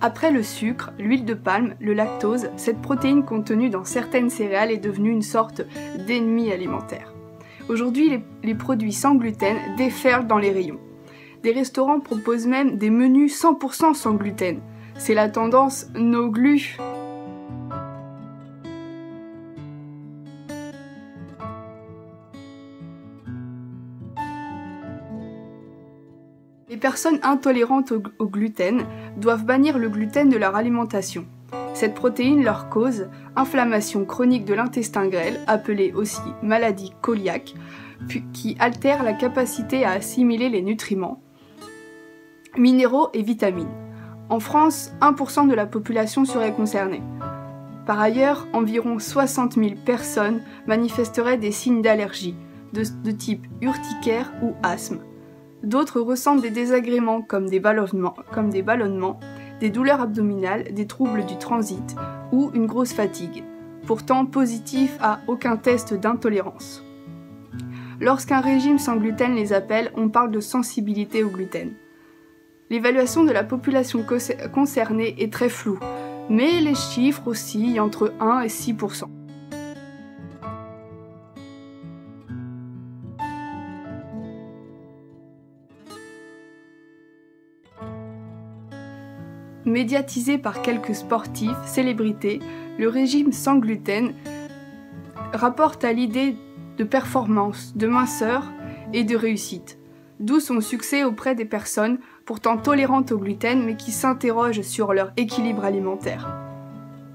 Après le sucre, l'huile de palme, le lactose, cette protéine contenue dans certaines céréales est devenue une sorte d'ennemi alimentaire. Aujourd'hui, les produits sans gluten déferlent dans les rayons. Des restaurants proposent même des menus 100% sans gluten. C'est la tendance no glu. Les personnes intolérantes au gluten doivent bannir le gluten de leur alimentation. Cette protéine leur cause inflammation chronique de l'intestin grêle, appelée aussi maladie cœliaque, qui altère la capacité à assimiler les nutriments, minéraux et vitamines. En France, 1% de la population serait concernée. Par ailleurs, environ 60 000 personnes manifesteraient des signes d'allergie, de type urticaire ou asthme. D'autres ressentent des désagréments comme des ballonnements, des douleurs abdominales, des troubles du transit ou une grosse fatigue, pourtant positifs à aucun test d'intolérance. Lorsqu'un régime sans gluten les appelle, on parle de sensibilité au gluten. L'évaluation de la population concernée est très floue, mais les chiffres oscillent entre 1 et 6%. Médiatisé par quelques sportifs, célébrités, le régime sans gluten rapporte à l'idée de performance, de minceur et de réussite, d'où son succès auprès des personnes pourtant tolérantes au gluten mais qui s'interrogent sur leur équilibre alimentaire.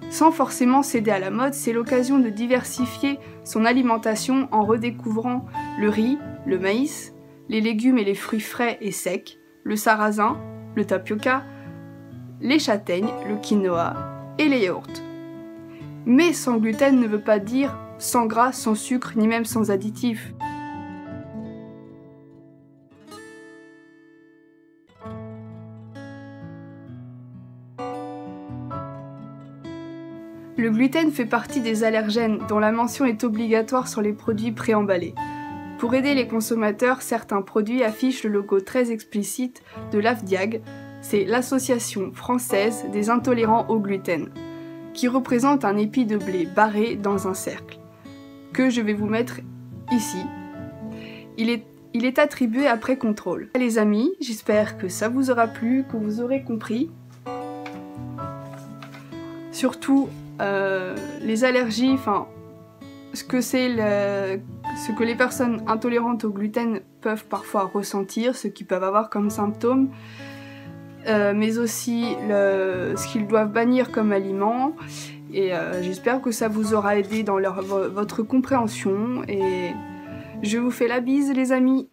Sans forcément céder à la mode, c'est l'occasion de diversifier son alimentation en redécouvrant le riz, le maïs, les légumes et les fruits frais et secs, le sarrasin, le tapioca, les châtaignes, le quinoa et les yaourts. Mais sans gluten ne veut pas dire sans gras, sans sucre, ni même sans additifs. Le gluten fait partie des allergènes dont la mention est obligatoire sur les produits préemballés. Pour aider les consommateurs, certains produits affichent le logo très explicite de l'AFDIAG, c'est l'Association française des intolérants au gluten, qui représente un épi de blé barré dans un cercle, que je vais vous mettre ici. Il est attribué après contrôle. Les amis, j'espère que ça vous aura plu, que vous aurez compris. Surtout les allergies, ce que les personnes intolérantes au gluten peuvent parfois ressentir, ce qu'ils peuvent avoir comme symptômes. Mais aussi ce qu'ils doivent bannir comme aliment. Et j'espère que ça vous aura aidé dans votre compréhension. Et je vous fais la bise, les amis.